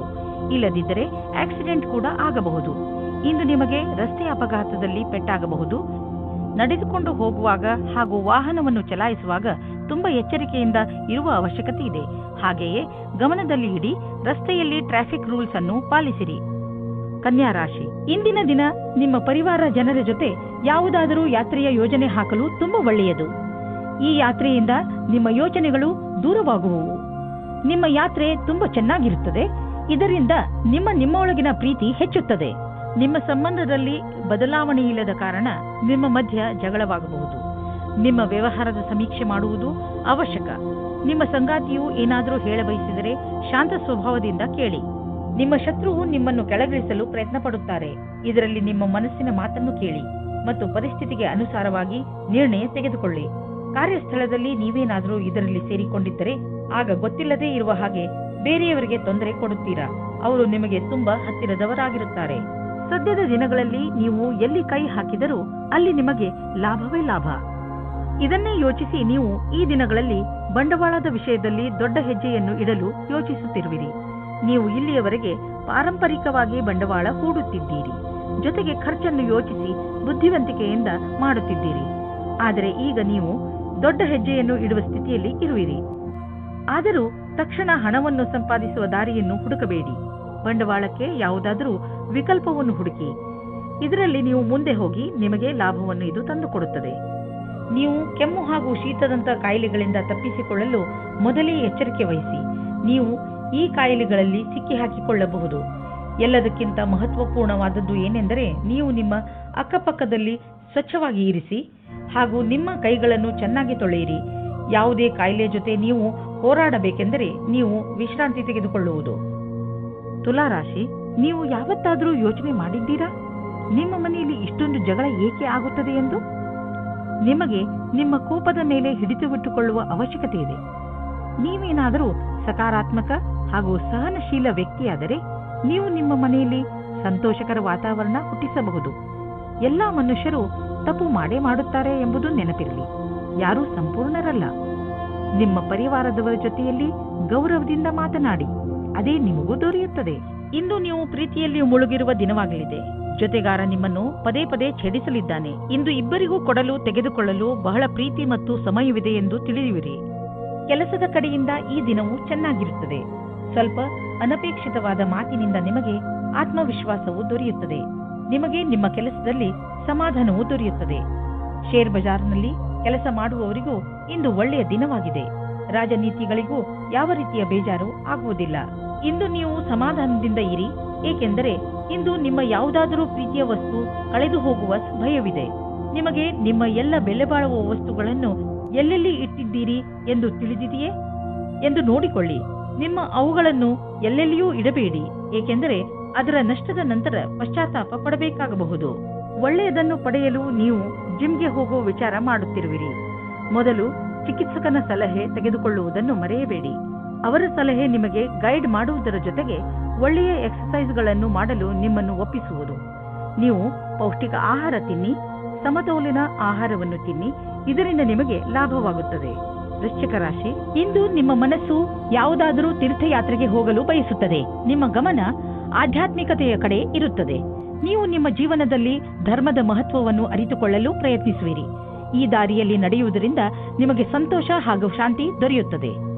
ಇಲ್ಲದಿದ್ದರೆ ಆಕ್ಸಿಡೆಂಟ್ ಕೂಡ ಆಗಬಹುದು. ಇಂದು ನಿಮಗೆ ರಸ್ತೆ ಅಪಘಾತದಲ್ಲಿ ಪೆಟ್ಟಾಗಬಹುದು. ನಡೆದುಕೊಂಡು ಹೋಗುವಾಗ ಹಾಗೂ ವಾಹನವನ್ನು ಚಲಾಯಿಸುವಾಗ ತುಂಬಾ ಎಚ್ಚರಿಕೆಯಿಂದ ಇರುವ ಅವಶ್ಯಕತೆ ಇದೆ. ಹಾಗೆಯೇ ಗಮನದಲ್ಲಿ ಇಡಿ. ರಸ್ತೆಯಲ್ಲಿ ಟ್ರಾಫಿಕ್ ರೂಲ್ಸ್ ಅನ್ನು ಪಾಲಿಸಿರಿ. ಕನ್ಯಾ ರಾಶಿ, ಇಂದಿನ ದಿನ ನಿಮ್ಮ ಪರಿವಾರ ಜನರ ಜೊತೆ ಯಾವುದಾದರೂ ಯಾತ್ರೆಯ ಯೋಜನೆ ಹಾಕಲು ತುಂಬಾ ಒಳ್ಳೆಯದು. ಈ ಯಾತ್ರೆಯಿಂದ ನಿಮ್ಮ ಯೋಚನೆಗಳು ದೂರವಾಗುವವು. ನಿಮ್ಮ ಯಾತ್ರೆ ತುಂಬಾ ಚೆನ್ನಾಗಿರುತ್ತದೆ. ಇದರಿಂದ ನಿಮ್ಮೊಳಗಿನ ಪ್ರೀತಿ ಹೆಚ್ಚುತ್ತದೆ. ನಿಮ್ಮ ಸಂಬಂಧದಲ್ಲಿ ಬದಲಾವಣೆ ಇಲ್ಲದ ಕಾರಣ ನಿಮ್ಮ ಮಧ್ಯ ಜಗಳವಾಗಬಹುದು. ನಿಮ್ಮ ವ್ಯವಹಾರದ ಸಮೀಕ್ಷೆ ಮಾಡುವುದು ಅವಶ್ಯಕ. ನಿಮ್ಮ ಸಂಗಾತಿಯು ಏನಾದರೂ ಹೇಳಬಯಸಿದರೆ ಶಾಂತ ಸ್ವಭಾವದಿಂದ ಕೇಳಿ. ನಿಮ್ಮ ಶತ್ರುವು ನಿಮ್ಮನ್ನು ಕೆಳಗಿಳಿಸಲು ಪ್ರಯತ್ನ ಪಡುತ್ತಾರೆ. ಇದರಲ್ಲಿ ನಿಮ್ಮ ಮನಸ್ಸಿನ ಮಾತನ್ನು ಕೇಳಿ ಮತ್ತು ಪರಿಸ್ಥಿತಿಗೆ ಅನುಸಾರವಾಗಿ ನಿರ್ಣಯ ತೆಗೆದುಕೊಳ್ಳಿ. ಕಾರ್ಯಸ್ಥಳದಲ್ಲಿ ನೀವೇನಾದರೂ ಇದರಲ್ಲಿ ಸೇರಿಕೊಂಡಿದ್ದರೆ ಆಗ ಗೊತ್ತಿಲ್ಲದೇ ಇರುವ ಹಾಗೆ ಬೇರೆಯವರಿಗೆ ತೊಂದರೆ ಕೊಡುತ್ತೀರಾ. ಅವರು ನಿಮಗೆ ತುಂಬಾ ಹತ್ತಿರದವರಾಗಿರುತ್ತಾರೆ. ಸದ್ಯದ ದಿನಗಳಲ್ಲಿ ನೀವು ಎಲ್ಲಿ ಕೈ ಹಾಕಿದರೂ ಅಲ್ಲಿ ನಿಮಗೆ ಲಾಭವೇ ಲಾಭ. ಇದನ್ನೇ ಯೋಚಿಸಿ ನೀವು ಈ ದಿನಗಳಲ್ಲಿ ಬಂಡವಾಳದ ವಿಷಯದಲ್ಲಿ ದೊಡ್ಡ ಹೆಜ್ಜೆಯನ್ನು ಇಡಲು ಯೋಚಿಸುತ್ತಿರುವಿರಿ. ನೀವು ಇಲ್ಲಿಯವರೆಗೆ ಪಾರಂಪರಿಕವಾಗಿ ಬಂಡವಾಳ ಹೂಡುತ್ತಿದ್ದೀರಿ. ಜೊತೆಗೆ ಖರ್ಚನ್ನು ಯೋಚಿಸಿ ಬುದ್ಧಿವಂತಿಕೆಯಿಂದ ಮಾಡುತ್ತಿದ್ದೀರಿ. ಆದರೆ ಈಗ ನೀವು ದೊಡ್ಡ ಹೆಜ್ಜೆಯನ್ನು ಇಡುವ ಸ್ಥಿತಿಯಲ್ಲಿ ಇರುವಿರಿ. ಆದರೂ ತಕ್ಷಣ ಹಣವನ್ನು ಸಂಪಾದಿಸುವ ದಾರಿಯನ್ನು ಹುಡುಕಬೇಡಿ. ಬಂಡವಾಳಕ್ಕೆ ಯಾವುದಾದರೂ ವಿಕಲ್ಪವನ್ನು ಹುಡುಕಿ. ಇದರಲ್ಲಿ ನೀವು ಮುಂದೆ ಹೋಗಿ ನಿಮಗೆ ಲಾಭವನ್ನು ಇದು ತಂದುಕೊಡುತ್ತದೆ. ನೀವು ಕೆಮ್ಮು ಹಾಗೂ ಶೀತದಂತ ಕಾಯಿಲೆಗಳಿಂದ ತಪ್ಪಿಸಿಕೊಳ್ಳಲು ಮೊದಲೇ ಎಚ್ಚರಿಕೆ ವಹಿಸಿ. ನೀವು ಈ ಕಾಯಿಲೆಗಳಲ್ಲಿ ಸಿಕ್ಕಿ ಹಾಕಿಕೊಳ್ಳಬಹುದು. ಎಲ್ಲದಕ್ಕಿಂತ ಮಹತ್ವಪೂರ್ಣವಾದದ್ದು ಏನೆಂದರೆ ನೀವು ನಿಮ್ಮ ಅಕ್ಕಪಕ್ಕದಲ್ಲಿ ಸ್ವಚ್ಛವಾಗಿ ಇರಿಸಿ ಹಾಗೂ ನಿಮ್ಮ ಕೈಗಳನ್ನು ಚೆನ್ನಾಗಿ ತೊಳೆಯಿರಿ. ಯಾವುದೇ ಕಾಯಿಲೆ ಜೊತೆ ನೀವು ಹೋರಾಡಬೇಕೆಂದರೆ ನೀವು ವಿಶ್ರಾಂತಿ ತೆಗೆದುಕೊಳ್ಳುವುದು. ತುಲಾರಾಶಿ, ನೀವು ಯಾವತ್ತಾದರೂ ಯೋಚನೆ ಮಾಡಿದ್ದೀರಾ ನಿಮ್ಮ ಮನೆಯಲ್ಲಿ ಇಷ್ಟೊಂದು ಜಗಳ ಏಕೆ ಆಗುತ್ತದೆ ಎಂದು? ನಿಮಗೆ ನಿಮ್ಮ ಕೋಪದ ಮೇಲೆ ಹಿಡಿತವಿಟ್ಟುಕೊಳ್ಳುವ ಅವಶ್ಯಕತೆ ಇದೆ. ನೀವೇನಾದರೂ ಸಕಾರಾತ್ಮಕ ಹಾಗೂ ಸಹನಶೀಲ ವ್ಯಕ್ತಿಯಾದರೆ ನೀವು ನಿಮ್ಮ ಮನೆಯಲ್ಲಿ ಸಂತೋಷಕರ ವಾತಾವರಣ ಹುಟ್ಟಿಸಬಹುದು. ಎಲ್ಲಾ ಮನುಷ್ಯರು ತಪ್ಪು ಮಾಡೇ ಮಾಡುತ್ತಾರೆ ಎಂಬುದು ನೆನಪಿರಲಿ. ಯಾರೂ ಸಂಪೂರ್ಣರಲ್ಲ. ನಿಮ್ಮ ಪರಿವಾರದವರ ಜೊತೆಯಲ್ಲಿ ಗೌರವದಿಂದ ಮಾತನಾಡಿ, ಅದೇ ನಿಮಗೂ ದೊರೆಯುತ್ತದೆ. ಇಂದು ನೀವು ಪ್ರೀತಿಯಲ್ಲಿ ಮುಳುಗಿರುವ ದಿನವಾಗಲಿದೆ. ಜೊತೆಗಾರ ನಿಮ್ಮನ್ನು ಪದೇ ಪದೇ ಛೇಡಿಸಲಿದ್ದಾನೆ. ಇಂದು ಇಬ್ಬರಿಗೂ ಕೊಡಲು ತೆಗೆದುಕೊಳ್ಳಲು ಬಹಳ ಪ್ರೀತಿ ಮತ್ತು ಸಮಯವಿದೆ ಎಂದು ತಿಳಿಯುವಿರಿ. ಕೆಲಸದ ಕಡೆಯಿಂದ ಈ ದಿನವು ಚೆನ್ನಾಗಿರುತ್ತದೆ. ಸ್ವಲ್ಪ ಅನಪೇಕ್ಷಿತವಾದ ಮಾತಿನಿಂದ ನಿಮಗೆ ಆತ್ಮವಿಶ್ವಾಸವು ದೊರೆಯುತ್ತದೆ. ನಿಮಗೆ ನಿಮ್ಮ ಕೆಲಸದಲ್ಲಿ ಸಮಾಧಾನವೂ ದೊರೆಯುತ್ತದೆ. ಶೇರ್ ಬಜಾರ್ನಲ್ಲಿ ಕೆಲಸ ಮಾಡುವವರಿಗೂ ಇಂದು ಒಳ್ಳೆಯ ದಿನವಾಗಿದೆ. ರಾಜನೀತಿಗಳಿಗೂ ಯಾವ ರೀತಿಯ ಬೇಜಾರು ಆಗುವುದಿಲ್ಲ. ಇಂದು ನೀವು ಸಮಾಧಾನದಿಂದ ಇರಿ, ಏಕೆಂದರೆ ಇಂದು ನಿಮ್ಮ ಯಾವುದಾದರೂ ಪ್ರೀತಿಯ ವಸ್ತು ಕಳೆದು ಹೋಗುವ ಭಯವಿದೆ. ನಿಮಗೆ ನಿಮ್ಮ ಎಲ್ಲ ಬೆಲೆ ಬಾಳುವ ವಸ್ತುಗಳನ್ನು ಎಲ್ಲೆಲ್ಲಿ ಇಟ್ಟಿದ್ದೀರಿ ಎಂದು ತಿಳಿದಿದೆಯೇ ಎಂದು ನೋಡಿಕೊಳ್ಳಿ. ನಿಮ್ಮ ಅವುಗಳನ್ನು ಎಲ್ಲೆಲ್ಲಿಯೂ ಇಡಬೇಡಿ, ಏಕೆಂದರೆ ಅದರ ನಷ್ಟದ ನಂತರ ಪಶ್ಚಾತ್ತಾಪ ಪಡಬೇಕಾಗಬಹುದು. ಒಳ್ಳೆಯದನ್ನು ಪಡೆಯಲು ನೀವು ಜಿಮ್ಗೆ ಹೋಗುವ ವಿಚಾರ ಮಾಡುತ್ತಿರುವಿರಿ. ಮೊದಲು ಚಿಕಿತ್ಸಕನ ಸಲಹೆ ತೆಗೆದುಕೊಳ್ಳುವುದನ್ನು ಮರೆಯಬೇಡಿ. ಅವರ ಸಲಹೆ ನಿಮಗೆ ಗೈಡ್ ಮಾಡುವುದರ ಜೊತೆಗೆ ಒಳ್ಳೆಯ ಎಕ್ಸರ್ಸೈಸ್ಗಳನ್ನು ಮಾಡಲು ನಿಮ್ಮನ್ನು ಒಪ್ಪಿಸುವುದು. ನೀವು ಪೌಷ್ಟಿಕ ಆಹಾರ ತಿನ್ನಿ, ಸಮತೋಲಿತ ಆಹಾರವನ್ನು ತಿನ್ನಿ, ಇದರಿಂದ ನಿಮಗೆ ಲಾಭವಾಗುತ್ತದೆ. ವೃಶ್ಚಿಕ ರಾಶಿ, ಇಂದು ನಿಮ್ಮ ಮನಸ್ಸು ಯಾವುದಾದರೂ ತೀರ್ಥಯಾತ್ರೆಗೆ ಹೋಗಲು ಬಯಸುತ್ತದೆ. ನಿಮ್ಮ ಗಮನ ಆಧ್ಯಾತ್ಮಿಕತೆಯ ಕಡೆ ಇರುತ್ತದೆ. ನೀವು ನಿಮ್ಮ ಜೀವನದಲ್ಲಿ ಧರ್ಮದ ಮಹತ್ವವನ್ನು ಅರಿತುಕೊಳ್ಳಲು ಪ್ರಯತ್ನಿಸುವಿರಿ. ಈ ದಾರಿಯಲ್ಲಿ ನಡೆಯುವುದರಿಂದ ನಿಮಗೆ ಸಂತೋಷ ಹಾಗೂ ಶಾಂತಿ ದೊರೆಯುತ್ತದೆ.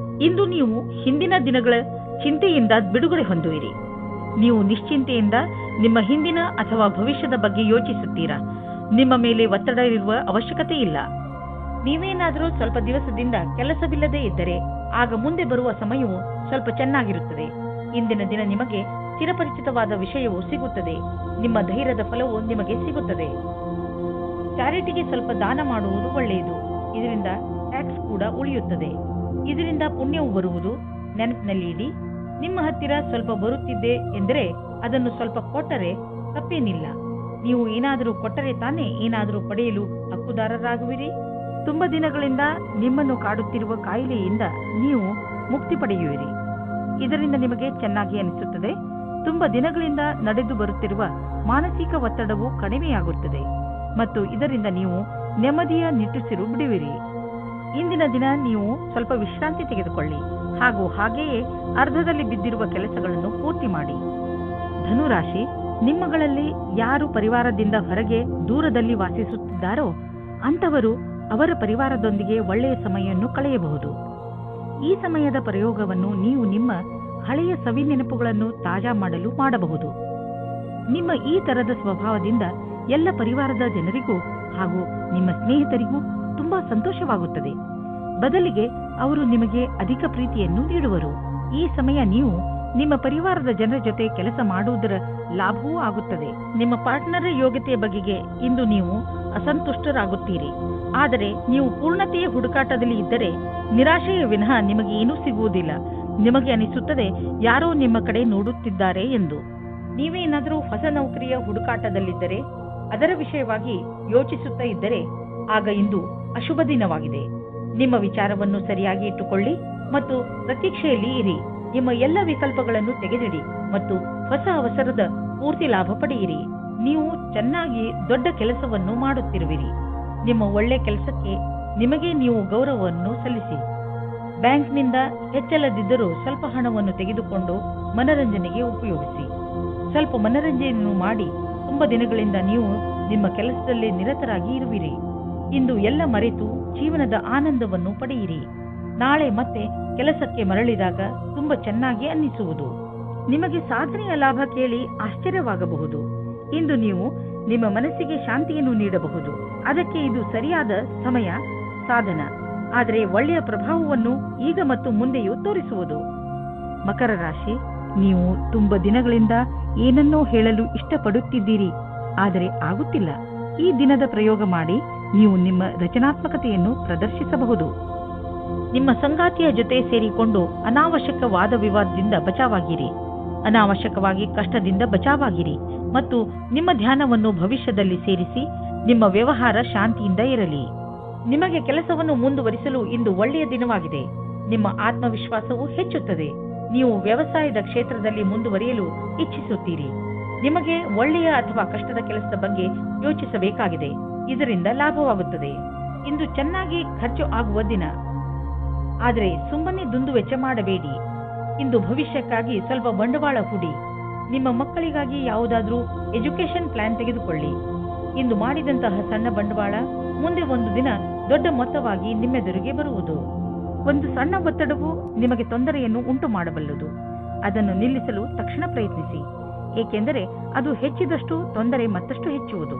ಇಂದು ನೀವು ಹಿಂದಿನ ದಿನಗಳ ಚಿಂತೆಯಿಂದ ಬಿಡುಗಡೆ ಹೊಂದುವಿರಿ. ನೀವು ನಿಶ್ಚಿಂತೆಯಿಂದ ನಿಮ್ಮ ಹಿಂದಿನ ಅಥವಾ ಭವಿಷ್ಯದ ಬಗ್ಗೆ ಯೋಚಿಸುತ್ತೀರಾ. ನಿಮ್ಮ ಮೇಲೆ ಒತ್ತಡ ಇರುವ ಅವಶ್ಯಕತೆ ಇಲ್ಲ. ನೀವೇನಾದರೂ ಸ್ವಲ್ಪ ದಿವಸದಿಂದ ಕೆಲಸವಿಲ್ಲದೆ ಇದ್ದರೆ ಆಗ ಮುಂದೆ ಬರುವ ಸಮಯವು ಸ್ವಲ್ಪ ಚೆನ್ನಾಗಿರುತ್ತದೆ. ಇಂದಿನ ದಿನ ನಿಮಗೆ ಚಿರಪರಿಚಿತವಾದ ವಿಷಯವು ಸಿಗುತ್ತದೆ. ನಿಮ್ಮ ಧೈರ್ಯದ ಫಲವು ನಿಮಗೆ ಸಿಗುತ್ತದೆ. ಚಾರಿಟಿಗೆ ಸ್ವಲ್ಪ ದಾನ ಮಾಡುವುದು ಒಳ್ಳೆಯದು. ಇದರಿಂದ ಟ್ಯಾಕ್ಸ್ ಕೂಡ ಉಳಿಯುತ್ತದೆ. ಇದರಿಂದ ಪುಣ್ಯವು ಬರುವುದು. ನೆನಪಿನಲ್ಲಿ ಇಡಿ, ನಿಮ್ಮ ಹತ್ತಿರ ಸ್ವಲ್ಪ ಬರುತ್ತಿದ್ದೆ ಎಂದರೆ ಅದನ್ನು ಸ್ವಲ್ಪ ಕೊಟ್ಟರೆ ತಪ್ಪೇನಿಲ್ಲ. ನೀವು ಏನಾದರೂ ಕೊಟ್ಟರೆ ತಾನೇ ಏನಾದರೂ ಪಡೆಯಲು ಹಕ್ಕುದಾರರಾಗುವಿರಿ. ತುಂಬಾ ದಿನಗಳಿಂದ ನಿಮ್ಮನ್ನು ಕಾಡುತ್ತಿರುವ ಕಾಯಿಲೆಯಿಂದ ನೀವು ಮುಕ್ತಿ ಪಡೆಯುವಿರಿ. ಇದರಿಂದ ನಿಮಗೆ ಚೆನ್ನಾಗಿ ಅನಿಸುತ್ತದೆ. ತುಂಬಾ ದಿನಗಳಿಂದ ನಡೆದು ಬರುತ್ತಿರುವ ಮಾನಸಿಕ ಒತ್ತಡವು ಕಡಿಮೆಯಾಗುತ್ತದೆ ಮತ್ತು ಇದರಿಂದ ನೀವು ನೆಮ್ಮದಿಯ ನಿಟ್ಟುಸಿರು ಬಿಡುವಿರಿ. ಇಂದಿನ ದಿನ ನೀವು ಸ್ವಲ್ಪ ವಿಶ್ರಾಂತಿ ತೆಗೆದುಕೊಳ್ಳಿ ಹಾಗೂ ಹಾಗೆಯೇ ಅರ್ಧದಲ್ಲಿ ಬಿದ್ದಿರುವ ಕೆಲಸಗಳನ್ನು ಪೂರ್ತಿ ಮಾಡಿ. ಧನುರಾಶಿ, ನಿಮ್ಮಗಳಲ್ಲಿ ಯಾರು ಪರಿವಾರದಿಂದ ಹೊರಗೆ ದೂರದಲ್ಲಿ ವಾಸಿಸುತ್ತಿದ್ದಾರೋ ಅಂಥವರು ಅವರ ಪರಿವಾರದೊಂದಿಗೆ ಒಳ್ಳೆಯ ಸಮಯವನ್ನು ಕಳೆಯಬಹುದು. ಈ ಸಮಯದ ಪ್ರಯೋಗವನ್ನು ನೀವು ನಿಮ್ಮ ಹಳೆಯ ಸವಿ ನೆನಪುಗಳನ್ನು ತಾಜಾ ಮಾಡಲು ಮಾಡಬಹುದು. ನಿಮ್ಮ ಈ ತರದ ಸ್ವಭಾವದಿಂದ ಎಲ್ಲ ಪರಿವಾರದ ಜನರಿಗೂ ಹಾಗೂ ನಿಮ್ಮ ಸ್ನೇಹಿತರಿಗೂ ತುಂಬಾ ಸಂತೋಷವಾಗುತ್ತದೆ. ಬದಲಿಗೆ ಅವರು ನಿಮಗೆ ಅಧಿಕ ಪ್ರೀತಿಯನ್ನು ನೀಡುವರು. ಈ ಸಮಯ ನೀವು ನಿಮ್ಮ ಪರಿವಾರದ ಜನರ ಜೊತೆ ಕೆಲಸ ಮಾಡುವುದರ ಲಾಭವೂ ಆಗುತ್ತದೆ. ನಿಮ್ಮ ಪಾರ್ಟ್ನರ್ ಯೋಗ್ಯತೆಯ ಬಗೆಗೆ ಇಂದು ನೀವು ಅಸಂತುಷ್ಟರಾಗುತ್ತೀರಿ. ಆದರೆ ನೀವು ಪೂರ್ಣತೆಯ ಹುಡುಕಾಟದಲ್ಲಿ ಇದ್ದರೆ ನಿರಾಶೆಯ ವಿನಃ ನಿಮಗೆ ಏನೂ ಸಿಗುವುದಿಲ್ಲ. ನಿಮಗೆ ಅನಿಸುತ್ತದೆ ಯಾರೋ ನಿಮ್ಮ ಕಡೆ ನೋಡುತ್ತಿದ್ದಾರೆ ಎಂದು. ನೀವೇನಾದರೂ ಹೊಸ ನೌಕರಿಯ ಹುಡುಕಾಟದಲ್ಲಿದ್ದರೆ, ಅದರ ವಿಷಯವಾಗಿ ಯೋಚಿಸುತ್ತಾ ಇದ್ದರೆ ಆಗ ಇಂದು ಅಶುಭ ದಿನವಾಗಿದೆ. ನಿಮ್ಮ ವಿಚಾರವನ್ನು ಸರಿಯಾಗಿ ಇಟ್ಟುಕೊಳ್ಳಿ ಮತ್ತು ಪ್ರತೀಕ್ಷೆಯಲ್ಲಿ ಇರಿ. ನಿಮ್ಮ ಎಲ್ಲ ವಿಕಲ್ಪಗಳನ್ನು ತೆಗೆದಿಡಿ ಮತ್ತು ಹೊಸ ಅವಸರದ ಪೂರ್ತಿ ಲಾಭ ಪಡೆಯಿರಿ. ನೀವು ಚೆನ್ನಾಗಿ ದೊಡ್ಡ ಕೆಲಸವನ್ನು ಮಾಡುತ್ತಿರುವಿರಿ. ನಿಮ್ಮ ಒಳ್ಳೆ ಕೆಲಸಕ್ಕೆ ನಿಮಗೆ ನೀವು ಗೌರವವನ್ನು ಸಲ್ಲಿಸಿ. ಬ್ಯಾಂಕ್ನಿಂದ ಹೆಚ್ಚಲ್ಲದಿದ್ದರೂ ಸ್ವಲ್ಪ ಹಣವನ್ನು ತೆಗೆದುಕೊಂಡು ಮನರಂಜನೆಗೆ ಉಪಯೋಗಿಸಿ. ಸ್ವಲ್ಪ ಮನರಂಜನೆಯನ್ನು ಮಾಡಿ. ತುಂಬಾ ದಿನಗಳಿಂದ ನೀವು ನಿಮ್ಮ ಕೆಲಸದಲ್ಲಿ ನಿರತರಾಗಿ ಇರುವಿರಿ. ಇಂದು ಎಲ್ಲ ಮರೆತು ಜೀವನದ ಆನಂದವನ್ನು ಪಡೆಯಿರಿ. ನಾಳೆ ಮತ್ತೆ ಕೆಲಸಕ್ಕೆ ಮರಳಿದಾಗ ತುಂಬಾ ಚೆನ್ನಾಗಿ ಅನ್ನಿಸುವುದು. ನಿಮಗೆ ಸಾಧನೆಯ ಲಾಭ ಕೇಳಿ ಆಶ್ಚರ್ಯವಾಗಬಹುದು. ಇಂದು ನೀವು ನಿಮ್ಮ ಮನಸ್ಸಿಗೆ ಶಾಂತಿಯನ್ನು ನೀಡಬಹುದು. ಅದಕ್ಕೆ ಇದು ಸರಿಯಾದ ಸಮಯ, ಸಾಧನ. ಆದರೆ ಒಳ್ಳೆಯ ಪ್ರಭಾವವನ್ನು ಈಗ ಮತ್ತು ಮುಂದೆಯೂ ತೋರಿಸುವುದು. ಮಕರ ರಾಶಿ, ನೀವು ತುಂಬಾ ದಿನಗಳಿಂದ ಏನನ್ನೋ ಹೇಳಲು ಇಷ್ಟಪಡುತ್ತಿದ್ದೀರಿ, ಆದರೆ ಆಗುತ್ತಿಲ್ಲ. ಈ ದಿನದ ಪ್ರಯೋಗ ಮಾಡಿ ನೀವು ನಿಮ್ಮ ರಚನಾತ್ಮಕತೆಯನ್ನು ಪ್ರದರ್ಶಿಸಬಹುದು. ನಿಮ್ಮ ಸಂಗಾತಿಯ ಜೊತೆ ಸೇರಿಕೊಂಡು ಅನಾವಶ್ಯಕ ವಾದ ವಿವಾದದಿಂದ ಬಚಾವಾಗಿರಿ. ಅನಾವಶ್ಯಕವಾಗಿ ಕಷ್ಟದಿಂದ ಬಚಾವಾಗಿರಿ ಮತ್ತು ನಿಮ್ಮ ಧ್ಯಾನವನ್ನು ಭವಿಷ್ಯದಲ್ಲಿ ಸೇರಿಸಿ ನಿಮ್ಮ ವ್ಯವಹಾರ ಶಾಂತಿಯಿಂದ ಇರಲಿ. ನಿಮಗೆ ಕೆಲಸವನ್ನು ಮುಂದುವರಿಸಲು ಇಂದು ಒಳ್ಳೆಯ ದಿನವಾಗಿದೆ. ನಿಮ್ಮ ಆತ್ಮವಿಶ್ವಾಸವು ಹೆಚ್ಚುತ್ತದೆ. ನೀವು ವ್ಯವಸಾಯದ ಕ್ಷೇತ್ರದಲ್ಲಿ ಮುಂದುವರಿಯಲು ಇಚ್ಛಿಸುತ್ತೀರಿ. ನಿಮಗೆ ಒಳ್ಳೆಯ ಅಥವಾ ಕಷ್ಟದ ಕೆಲಸದ ಬಗ್ಗೆ ಯೋಚಿಸಬೇಕಾಗಿದೆ. ಇದರಿಂದ ಲಾಭವಾಗುತ್ತದೆ. ಇಂದು ಚೆನ್ನಾಗಿ ಖರ್ಚು ಆಗುವ ದಿನ, ಆದರೆ ಸುಮ್ಮನೆ ದುಂದುವೆಚ್ಚ ಮಾಡಬೇಡಿ. ಇಂದು ಭವಿಷ್ಯಕ್ಕಾಗಿ ಸ್ವಲ್ಪ ಬಂಡವಾಳ ಹೂಡಿ. ನಿಮ್ಮ ಮಕ್ಕಳಿಗಾಗಿ ಯಾವುದಾದ್ರೂ ಎಜುಕೇಶನ್ ಪ್ಲಾನ್ ತೆಗೆದುಕೊಳ್ಳಿ. ಇಂದು ಮಾಡಿದಂತಹ ಸಣ್ಣ ಬಂಡವಾಳ ಮುಂದೆ ಒಂದು ದಿನ ದೊಡ್ಡ ಮೊತ್ತವಾಗಿ ನಿಮ್ಮೆದುರಿಗೆ ಬರುವುದು. ಒಂದು ಸಣ್ಣ ಒತ್ತಡವು ನಿಮಗೆ ತೊಂದರೆಯನ್ನು ಉಂಟು ಮಾಡಬಲ್ಲದು. ಅದನ್ನು ನಿಲ್ಲಿಸಲು ತಕ್ಷಣ ಪ್ರಯತ್ನಿಸಿ, ಏಕೆಂದರೆ ಅದು ಹೆಚ್ಚಿದಷ್ಟು ತೊಂದರೆ ಮತ್ತಷ್ಟು ಹೆಚ್ಚುವುದು.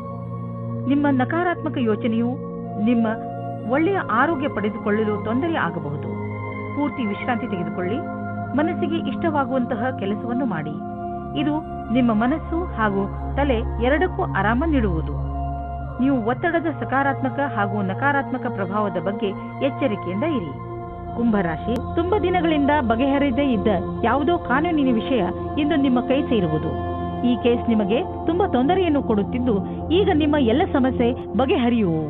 ನಿಮ್ಮ ನಕಾರಾತ್ಮಕ ಯೋಚನೆಯು ನಿಮ್ಮ ಒಳ್ಳೆಯ ಆರೋಗ್ಯ ಪಡೆದುಕೊಳ್ಳಲು ತೊಂದರೆ ಆಗಬಹುದು. ಪೂರ್ತಿ ವಿಶ್ರಾಂತಿ ತೆಗೆದುಕೊಳ್ಳಿ. ಮನಸ್ಸಿಗೆ ಇಷ್ಟವಾಗುವಂತಹ ಕೆಲಸವನ್ನು ಮಾಡಿ. ಇದು ನಿಮ್ಮ ಮನಸ್ಸು ಹಾಗೂ ತಲೆ ಎರಡಕ್ಕೂ ಆರಾಮ ನೀಡುವುದು. ನೀವು ಒತ್ತಡದ ಸಕಾರಾತ್ಮಕ ಹಾಗೂ ನಕಾರಾತ್ಮಕ ಪ್ರಭಾವದ ಬಗ್ಗೆ ಎಚ್ಚರಿಕೆಯಿಂದ ಇರಿ. ಕುಂಭರಾಶಿ, ತುಂಬಾ ದಿನಗಳಿಂದ ಬಗೆಹರಿಯದೇ ಇದ್ದ ಯಾವುದೋ ಕಾನೂನಿನ ವಿಷಯ ಇಂದು ನಿಮ್ಮ ಕೈ ಸೇರುವುದು. ಈ ಕೇಸ್ ನಿಮಗೆ ತುಂಬಾ ತೊಂದರೆಯನ್ನು ಕೊಡುತ್ತಿದ್ದು, ಈಗ ನಿಮ್ಮ ಎಲ್ಲ ಸಮಸ್ಯೆ ಬಗೆಹರಿಯುವು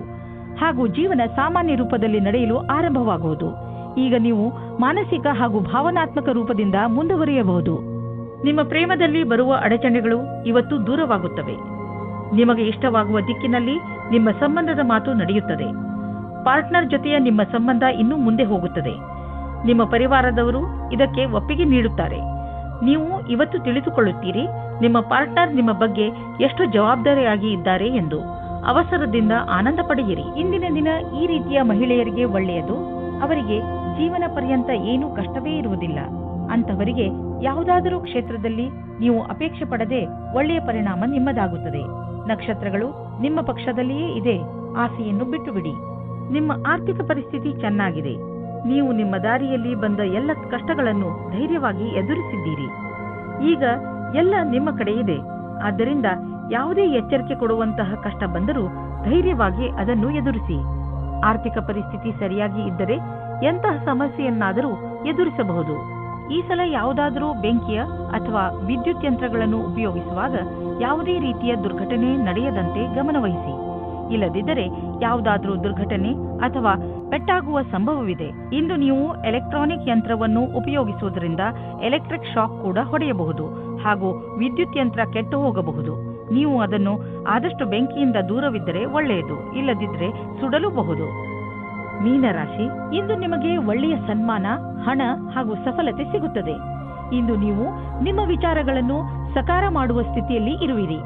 ಹಾಗೂ ಜೀವನ ಸಾಮಾನ್ಯ ರೂಪದಲ್ಲಿ ನಡೆಯಲು ಆರಂಭವಾಗುವುದು. ಈಗ ನೀವು ಮಾನಸಿಕ ಹಾಗೂ ಭಾವನಾತ್ಮಕ ರೂಪದಿಂದ ಮುಂದುವರಿಯಬಹುದು. ನಿಮ್ಮ ಪ್ರೇಮದಲ್ಲಿ ಬರುವ ಅಡಚಣೆಗಳು ಇವತ್ತು ದೂರವಾಗುತ್ತವೆ. ನಿಮಗೆ ಇಷ್ಟವಾಗುವ ದಿಕ್ಕಿನಲ್ಲಿ ನಿಮ್ಮ ಸಂಬಂಧದ ಮಾತು ನಡೆಯುತ್ತದೆ. ಪಾರ್ಟ್ನರ್ ಜೊತೆಯ ನಿಮ್ಮ ಸಂಬಂಧ ಇನ್ನೂ ಮುಂದೆ ಹೋಗುತ್ತದೆ. ನಿಮ್ಮ ಪರಿವಾರದವರು ಇದಕ್ಕೆ ಒಪ್ಪಿಗೆ ನೀಡುತ್ತಾರೆ. ನೀವು ಇವತ್ತು ತಿಳಿದುಕೊಳ್ಳುತ್ತೀರಿ ನಿಮ್ಮ ಪಾರ್ಟ್ನರ್ ನಿಮ್ಮ ಬಗ್ಗೆ ಎಷ್ಟು ಜವಾಬ್ದಾರಿಯಾಗಿ ಇದ್ದಾರೆ ಎಂದು. ಅವಸರದಿಂದ ಆನಂದ ಪಡೆಯಿರಿ. ಇಂದಿನ ದಿನ ಈ ರೀತಿಯ ಮಹಿಳೆಯರಿಗೆ ಒಳ್ಳೆಯದು. ಅವರಿಗೆ ಜೀವನ ಪರ್ಯಂತ ಏನೂ ಕಷ್ಟವೇ ಇರುವುದಿಲ್ಲ. ಅಂತವರಿಗೆ ಯಾವುದಾದರೂ ಕ್ಷೇತ್ರದಲ್ಲಿ ನೀವು ಅಪೇಕ್ಷೆ ಪಡದೆ ಒಳ್ಳೆಯ ಪರಿಣಾಮ ನಿಮ್ಮದಾಗುತ್ತದೆ. ನಕ್ಷತ್ರಗಳು ನಿಮ್ಮ ಪಕ್ಷದಲ್ಲಿಯೇ ಇದೆ. ಆಸೆಯನ್ನು ಬಿಟ್ಟು ಬಿಡಿ. ನಿಮ್ಮ ಆರ್ಥಿಕ ಪರಿಸ್ಥಿತಿ ಚೆನ್ನಾಗಿದೆ. ನೀವು ನಿಮ್ಮ ದಾರಿಯಲ್ಲಿ ಬಂದ ಎಲ್ಲ ಕಷ್ಟಗಳನ್ನು ಧೈರ್ಯವಾಗಿ ಎದುರಿಸಿದ್ದೀರಿ. ಈಗ ಎಲ್ಲ ನಿಮ್ಮ ಕಡೆ ಇದೆ. ಆದ್ದರಿಂದ ಯಾವುದೇ ಎಚ್ಚರಿಕೆ ಕೊಡುವಂತಹ ಕಷ್ಟ ಬಂದರೂ ಧೈರ್ಯವಾಗಿ ಅದನ್ನು ಎದುರಿಸಿ. ಆರ್ಥಿಕ ಪರಿಸ್ಥಿತಿ ಸರಿಯಾಗಿ ಇದ್ದರೆ ಎಂತಹ ಸಮಸ್ಯೆಯನ್ನಾದರೂ ಎದುರಿಸಬಹುದು. ಈ ಸಲ ಯಾವುದಾದರೂ ಬೆಂಕಿಯ ಅಥವಾ ವಿದ್ಯುತ್ ಯಂತ್ರಗಳನ್ನು ಉಪಯೋಗಿಸುವಾಗ ಯಾವುದೇ ರೀತಿಯ ದುರ್ಘಟನೆ ನಡೆಯದಂತೆ ಗಮನವಹಿಸಿ. ಇಲ್ಲದಿದ್ದರೆ ಯಾವುದಾದರೂ ದುರ್ಘಟನೆ ಅಥವಾ ಪೆಟ್ಟಾಗುವ ಸಂಭವವಿದೆ. ಇಂದು ನೀವು ಎಲೆಕ್ಟ್ರಾನಿಕ್ ಯಂತ್ರವನ್ನು ಉಪಯೋಗಿಸುವುದರಿಂದ ಎಲೆಕ್ಟ್ರಿಕ್ ಶಾಕ್ ಕೂಡ ಹೊಡೆಯಬಹುದು ಹಾಗೂ ವಿದ್ಯುತ್ ಯಂತ್ರ ಕೆಟ್ಟು ಹೋಗಬಹುದು. ನೀವು ಅದನ್ನು ಆದಷ್ಟು ಬೆಂಕಿಯಿಂದ ದೂರವಿದ್ದರೆ ಒಳ್ಳೆಯದು. ಇಲ್ಲದಿದ್ದರೆ ಸುಡಲೂಬಹುದು. ಮೀನರಾಶಿ, ಇಂದು ನಿಮಗೆ ಒಳ್ಳೆಯ ಸನ್ಮಾನ, ಹಣ ಹಾಗೂ ಸಫಲತೆ ಸಿಗುತ್ತದೆ. ಇಂದು ನೀವು ನಿಮ್ಮ ವಿಚಾರಗಳನ್ನು ಸಕಾರ ಮಾಡುವ ಸ್ಥಿತಿಯಲ್ಲಿ ಇರುವಿರಿ.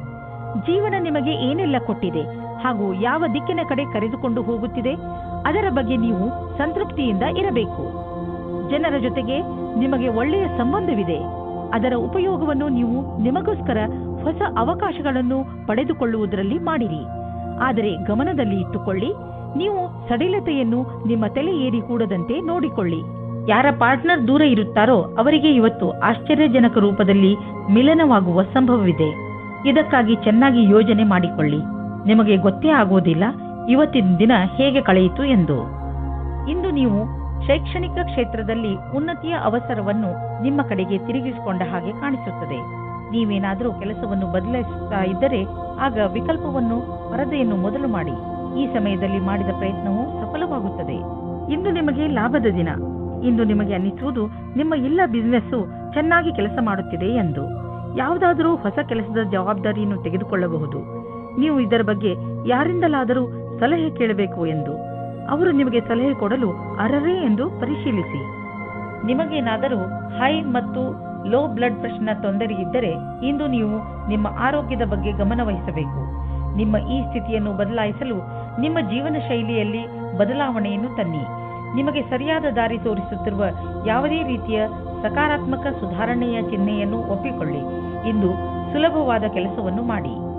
ಜೀವನ ನಿಮಗೆ ಏನೆಲ್ಲ ಕೊಟ್ಟಿದೆ ಹಾಗೂ ಯಾವ ದಿಕ್ಕಿನ ಕಡೆ ಕರೆದುಕೊಂಡು ಹೋಗುತ್ತಿದೆ ಅದರ ಬಗ್ಗೆ ನೀವು ಸಂತೃಪ್ತಿಯಿಂದ ಇರಬೇಕು. ಜನರ ಜೊತೆಗೆ ನಿಮಗೆ ಒಳ್ಳೆಯ ಸಂಬಂಧವಿದೆ. ಅದರ ಉಪಯೋಗವನ್ನು ನೀವು ನಿಮಗೋಸ್ಕರ ಹೊಸ ಅವಕಾಶಗಳನ್ನು ಪಡೆದುಕೊಳ್ಳುವುದರಲ್ಲಿ ಮಾಡಿರಿ. ಆದರೆ ಗಮನದಲ್ಲಿ ಇಟ್ಟುಕೊಳ್ಳಿ, ನೀವು ಸಡಿಲತೆಯನ್ನು ನಿಮ್ಮ ತಲೆ ಏರಿ ಕೂಡದಂತೆ ನೋಡಿಕೊಳ್ಳಿ. ಯಾರ ಪಾರ್ಟ್ನರ್ ದೂರ ಇರುತ್ತಾರೋ ಅವರಿಗೆ ಇವತ್ತು ಆಶ್ಚರ್ಯಜನಕ ರೂಪದಲ್ಲಿ ಮಿಲನವಾಗುವ ಸಂಭವವಿದೆ. ಇದಕ್ಕಾಗಿ ಚೆನ್ನಾಗಿ ಯೋಜನೆ ಮಾಡಿಕೊಳ್ಳಿ. ನಿಮಗೆ ಗೊತ್ತೇ ಆಗುವುದಿಲ್ಲ ಇವತ್ತಿನ ದಿನ ಹೇಗೆ ಕಳೆಯಿತು ಎಂದು. ಇಂದು ನೀವು ಶೈಕ್ಷಣಿಕ ಕ್ಷೇತ್ರದಲ್ಲಿ ಉನ್ನತಿಯ ಅವಸರವನ್ನು ನಿಮ್ಮ ಕಡೆಗೆ ತಿರುಗಿಸಿಕೊಂಡ ಹಾಗೆ ಕಾಣಿಸುತ್ತದೆ. ನೀವೇನಾದರೂ ಕೆಲಸವನ್ನು ಬದಲಾಯಿಸುತ್ತಾ ಇದ್ದರೆ ಆಗ ವಿಕಲ್ಪವನ್ನು ಪರದೆಯನ್ನು ಮೊದಲು ಮಾಡಿ. ಈ ಸಮಯದಲ್ಲಿ ಮಾಡಿದ ಪ್ರಯತ್ನವು ಸಫಲವಾಗುತ್ತದೆ. ಇಂದು ನಿಮಗೆ ಲಾಭದ ದಿನ. ಇಂದು ನಿಮಗೆ ಅನ್ನಿಸುವುದು ನಿಮ್ಮ ಎಲ್ಲ ಬಿಸಿನೆಸ್ಸು ಚೆನ್ನಾಗಿ ಕೆಲಸ ಮಾಡುತ್ತಿದೆ ಎಂದು. ಯಾವುದಾದರೂ ಹೊಸ ಕೆಲಸದ ಜವಾಬ್ದಾರಿಯನ್ನು ತೆಗೆದುಕೊಳ್ಳಬಹುದು. ನೀವು ಇದರ ಬಗ್ಗೆ ಯಾರಿಂದಲಾದರೂ ಸಲಹೆ ಕೇಳಬೇಕು ಎಂದು. ಅವರು ನಿಮಗೆ ಸಲಹೆ ಕೊಡಲು ಅರ್ಹರೇ ಎಂದು ಪರಿಶೀಲಿಸಿ. ನಿಮಗೇನಾದರೂ ಹೈ ಮತ್ತು ಲೋ ಬ್ಲಡ್ ಪ್ರೆಷರ್ನ ತೊಂದರೆ ಇದ್ದರೆ ಇಂದು ನೀವು ನಿಮ್ಮ ಆರೋಗ್ಯದ ಬಗ್ಗೆ ಗಮನ ವಹಿಸಬೇಕು. ನಿಮ್ಮ ಈ ಸ್ಥಿತಿಯನ್ನು ಬದಲಾಯಿಸಲು ನಿಮ್ಮ ಜೀವನ ಶೈಲಿಯಲ್ಲಿ ಬದಲಾವಣೆಯನ್ನು ತನ್ನಿ. ನಿಮಗೆ ಸರಿಯಾದ ದಾರಿ ತೋರಿಸುತ್ತಿರುವ ಯಾವುದೇ ರೀತಿಯ ಸಕಾರಾತ್ಮಕ ಸುಧಾರಣೆಯ ಚಿಹ್ನೆಯನ್ನು ಒಪ್ಪಿಕೊಳ್ಳಿ. ಇಂದು ಸುಲಭವಾದ ಕೆಲಸವನ್ನು ಮಾಡಿ.